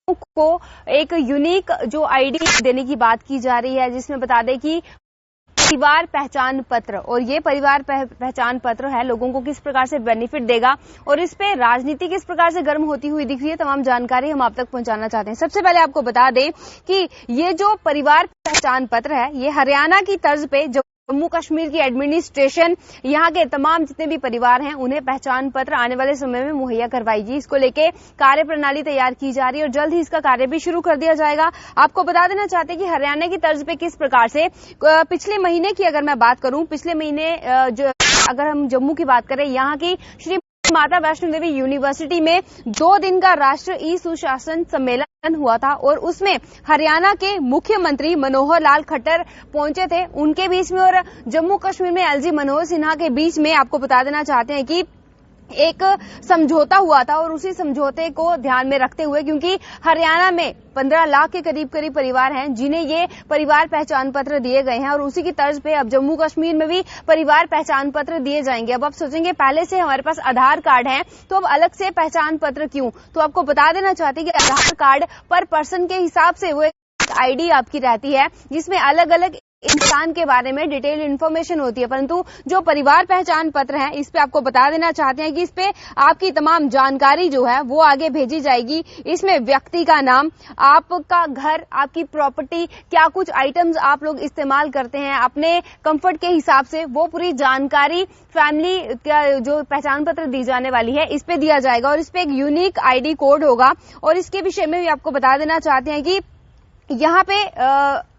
को एक यूनिक जो आईडी देने की बात की जा रही है, जिसमें बता दें कि परिवार पहचान पत्र, और ये परिवार पहचान पत्र है लोगों को किस प्रकार से बेनिफिट देगा और इस पे राजनीति किस प्रकार से गर्म होती हुई दिख रही है, तमाम जानकारी हम आप तक पहुंचाना चाहते हैं। सबसे पहले आपको बता दें कि ये जो परिवार पहचान पत्र है, ये हरियाणा की तर्ज पे जम्मू कश्मीर की एडमिनिस्ट्रेशन यहाँ के तमाम जितने भी परिवार हैं उन्हें पहचान पत्र आने वाले समय में मुहैया करवाएगी। इसको लेके कार्य प्रणाली तैयार की जा रही है और जल्द ही इसका कार्य भी शुरू कर दिया जाएगा। आपको बता देना चाहते हैं कि हरियाणा की तर्ज पे किस प्रकार से पिछले महीने की अगर मैं बात करूं, पिछले महीने अगर हम जम्मू की बात करें, यहाँ की श्री माता वैष्णो देवी यूनिवर्सिटी में 2 दिन का राष्ट्र ई सुशासन सम्मेलन हुआ था और उसमें हरियाणा के मुख्यमंत्री मनोहर लाल खट्टर पहुंचे थे उनके बीच में, और जम्मू कश्मीर में एलजी मनोज सिन्हा के बीच में आपको बता देना चाहते हैं कि एक समझौता हुआ था। और उसी समझौते को ध्यान में रखते हुए, क्योंकि हरियाणा में 15 लाख के करीब परिवार हैं जिन्हें ये परिवार पहचान पत्र दिए गए हैं, और उसी की तर्ज पे अब जम्मू कश्मीर में भी परिवार पहचान पत्र दिए जाएंगे। अब आप सोचेंगे पहले से हमारे पास आधार कार्ड है तो अब अलग से पहचान पत्र क्यों? तो आपको बता देना चाहते हैं कि आधार कार्ड पर पर्सन के हिसाब से वो एक आईडी आपकी रहती है जिसमें अलग अलग इंसान के बारे में डिटेल इन्फॉर्मेशन होती है, परंतु जो परिवार पहचान पत्र है इस पे आपको बता देना चाहते हैं कि इस पे आपकी तमाम जानकारी जो है वो आगे भेजी जाएगी। इसमें व्यक्ति का नाम, आपका घर, आपकी प्रॉपर्टी, क्या कुछ आइटम्स आप लोग इस्तेमाल करते हैं अपने कंफर्ट के हिसाब से, वो पूरी जानकारी फैमिली का जो पहचान पत्र दी जाने वाली है इस पे दिया जाएगा और इस पे एक यूनिक आईडी कोड होगा। और इसके विषय में भी आपको बता देना चाहते हैं कि यहाँ पे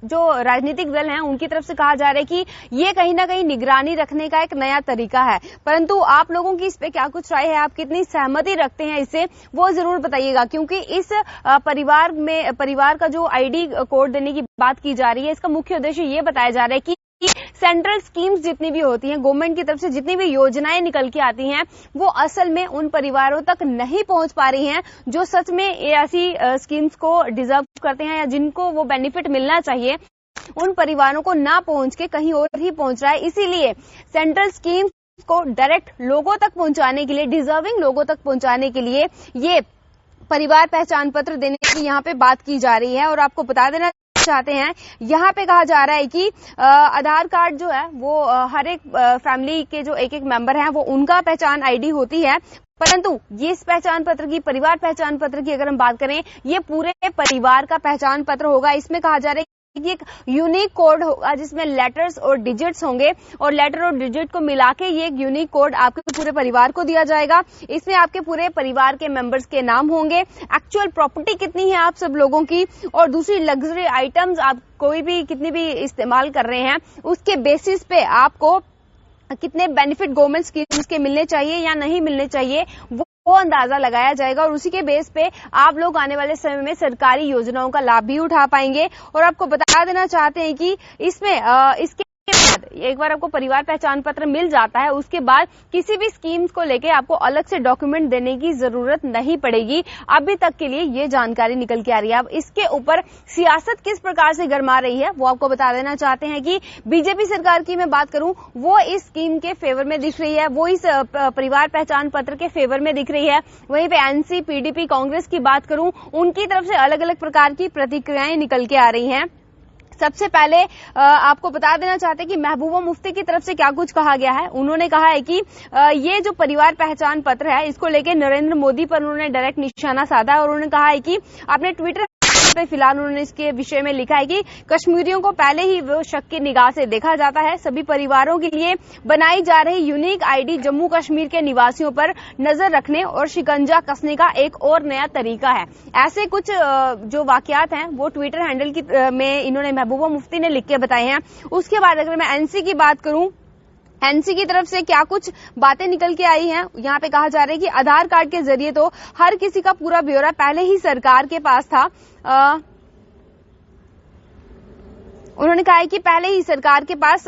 जो राजनीतिक दल हैं उनकी तरफ से कहा जा रहा है कि ये कहीं ना कहीं निगरानी रखने का एक नया तरीका है, परंतु आप लोगों की इस पे क्या कुछ राय है, आप कितनी सहमति रखते हैं इससे, वो जरूर बताइएगा। क्योंकि इस परिवार का जो आईडी कोड देने की बात की जा रही है, इसका मुख्य उद्देश्य ये बताया जा रहा है कि सेंट्रल स्कीम्स जितनी भी होती हैं, गवर्नमेंट की तरफ से जितनी भी योजनाएं निकल के आती हैं, वो असल में उन परिवारों तक नहीं पहुंच पा रही हैं जो सच में ऐसी स्कीम्स को डिजर्व करते हैं या जिनको वो बेनिफिट मिलना चाहिए, उन परिवारों को ना पहुंच के कहीं और ही पहुंच रहा है। इसीलिए सेंट्रल स्कीम्स को डायरेक्ट लोगों तक पहुंचाने के लिए, डिजर्विंग लोगों तक पहुंचाने के लिए ये परिवार पहचान पत्र देने की यहाँ पे बात की जा रही है। और आपको बता देना चाहते हैं, यहाँ पे कहा जा रहा है कि आधार कार्ड जो है वो हर एक फैमिली के जो एक मेंबर हैं वो उनका पहचान आईडी होती है, परंतु ये इस पहचान पत्र की, परिवार पहचान पत्र की अगर हम बात करें, ये पूरे परिवार का पहचान पत्र होगा। इसमें कहा जा रहा है कि एक यूनिक कोड होगा जिसमें लेटर्स और डिजिट्स होंगे और लेटर और डिजिट को मिला के ये एक यूनिक कोड आपके पूरे परिवार को दिया जाएगा। इसमें आपके पूरे परिवार के मेंबर्स के नाम होंगे, एक्चुअल प्रॉपर्टी कितनी है आप सब लोगों की, और दूसरी लग्जरी आइटम्स आप कोई भी कितनी भी इस्तेमाल कर रहे हैं उसके बेसिस पे आपको कितने बेनिफिट गवर्नमेंट स्कीम्स के मिलने चाहिए या नहीं मिलने चाहिए वो अंदाजा लगाया जाएगा, और उसी के बेस पे आप लोग आने वाले समय में सरकारी योजनाओं का लाभ भी उठा पाएंगे। और आपको बता देना चाहते हैं कि इसमें इसके बाद एक बार आपको परिवार पहचान पत्र मिल जाता है, उसके बाद किसी भी स्कीम्स को लेके आपको अलग से डॉक्यूमेंट देने की जरूरत नहीं पड़ेगी। अभी तक के लिए ये जानकारी निकल के आ रही है। अब इसके ऊपर सियासत किस प्रकार से गरमा रही है वो आपको बता देना चाहते हैं कि बीजेपी सरकार की मैं बात करूं, वो इस स्कीम के फेवर में दिख रही है, वो इस परिवार पहचान पत्र के फेवर में दिख रही है। वहीं पे एनसी, पीडीपी, कांग्रेस की बात करूं, उनकी तरफ से अलग अलग प्रकार की प्रतिक्रियाएं निकल के आ रही हैं। सबसे पहले आपको बता देना चाहते हैं कि महबूबा मुफ्ती की तरफ से क्या कुछ कहा गया है। उन्होंने कहा है कि ये जो परिवार पहचान पत्र है इसको लेकर नरेंद्र मोदी पर उन्होंने डायरेक्ट निशाना साधा है और उन्होंने कहा है कि अपने ट्विटर पे फिलहाल उन्होंने इसके विषय में लिखा है कि कश्मीरियों को पहले ही वो शक की निगाह से देखा जाता है। सभी परिवारों के लिए बनाई जा रही यूनिक आईडी जम्मू कश्मीर के निवासियों पर नजर रखने और शिकंजा कसने का एक और नया तरीका है। ऐसे कुछ जो वाकयात हैं वो ट्विटर हैंडल की में इन्होंने महबूबा मुफ्ती ने लिख के बताए हैं। उसके बाद अगर मैं एनसी की बात करूं, एनसी की तरफ से क्या कुछ बातें निकल के आई हैं, यहाँ पे कहा जा रहा है कि आधार कार्ड के जरिए तो हर किसी का पूरा ब्यौरा पहले ही सरकार के पास था। उन्होंने कहा है कि पहले ही सरकार के पास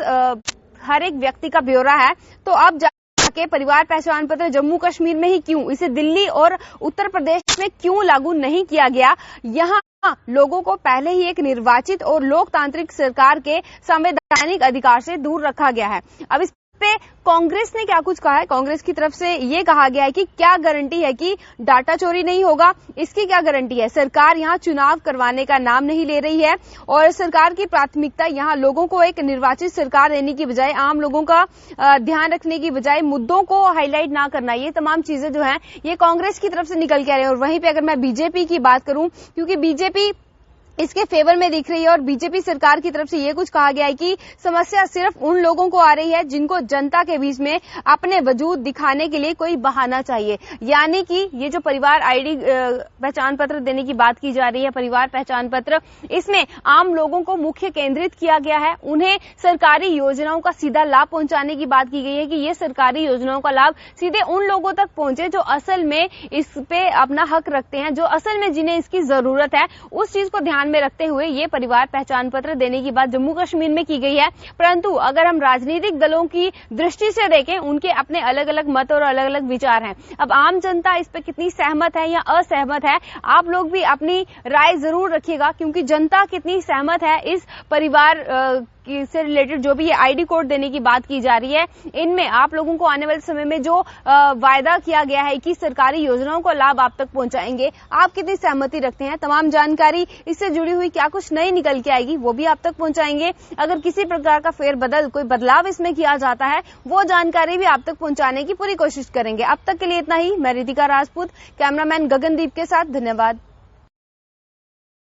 हर एक व्यक्ति का ब्यौरा है, तो अब जाके परिवार पहचान पत्र जम्मू कश्मीर में ही क्यों, इसे दिल्ली और उत्तर प्रदेश में क्यों लागू नहीं किया गया? यहाँ लोगों को पहले ही एक निर्वाचित और लोकतांत्रिक सरकार के संवैधानिक अधिकार से दूर रखा गया है। अब इस पे कांग्रेस ने क्या कुछ कहा है। कांग्रेस की तरफ से ये कहा गया है कि क्या गारंटी है कि डाटा चोरी नहीं होगा, इसकी क्या गारंटी है। सरकार यहां चुनाव करवाने का नाम नहीं ले रही है और सरकार की प्राथमिकता यहां लोगों को एक निर्वाचित सरकार देने की बजाय, आम लोगों का ध्यान रखने की बजाय मुद्दों को हाईलाइट ना करना, ये तमाम चीजें जो है ये कांग्रेस की तरफ से निकल के आ रही है। और वहीं पे अगर मैं बीजेपी की बात करूं, क्योंकि बीजेपी इसके फेवर में दिख रही है और बीजेपी सरकार की तरफ से ये कुछ कहा गया है कि समस्या सिर्फ उन लोगों को आ रही है जिनको जनता के बीच में अपने वजूद दिखाने के लिए कोई बहाना चाहिए। यानी कि ये जो परिवार आईडी पहचान पत्र देने की बात की जा रही है, परिवार पहचान पत्र, इसमें आम लोगों को मुख्य केंद्रित किया गया है। उन्हें सरकारी योजनाओं का सीधा लाभ पहुंचाने की बात की गई है कि ये सरकारी योजनाओं का लाभ सीधे उन लोगों तक पहुंचे जो असल में इस पे अपना हक रखते हैं, जो असल में जिन्हें इसकी जरूरत है। उस चीज को ध्यान में रखते हुए ये परिवार पहचान पत्र देने की बात जम्मू कश्मीर में की गई है। परंतु अगर हम राजनीतिक दलों की दृष्टि से देखें, उनके अपने अलग अलग मत और अलग अलग विचार हैं। अब आम जनता इस पे कितनी सहमत है या असहमत है, आप लोग भी अपनी राय जरूर रखिएगा, क्योंकि जनता कितनी सहमत है इस परिवार से रिलेटेड जो भी ये आईडी कोड देने की बात की जा रही है, इनमें आप लोगों को आने वाले समय में जो वायदा किया गया है कि सरकारी योजनाओं का लाभ आप तक पहुंचाएंगे, आप कितनी सहमति रखते हैं। तमाम जानकारी इससे जुड़ी हुई क्या कुछ नई निकल के आएगी वो भी आप तक पहुंचाएंगे। अगर किसी प्रकार का फेरबदल, कोई बदलाव इसमें किया जाता है, वो जानकारी भी आप तक पहुंचाने की पूरी कोशिश करेंगे। अब तक के लिए इतना ही। मैं रितिका राजपूत, कैमरामैन गगनदीप के साथ, धन्यवाद।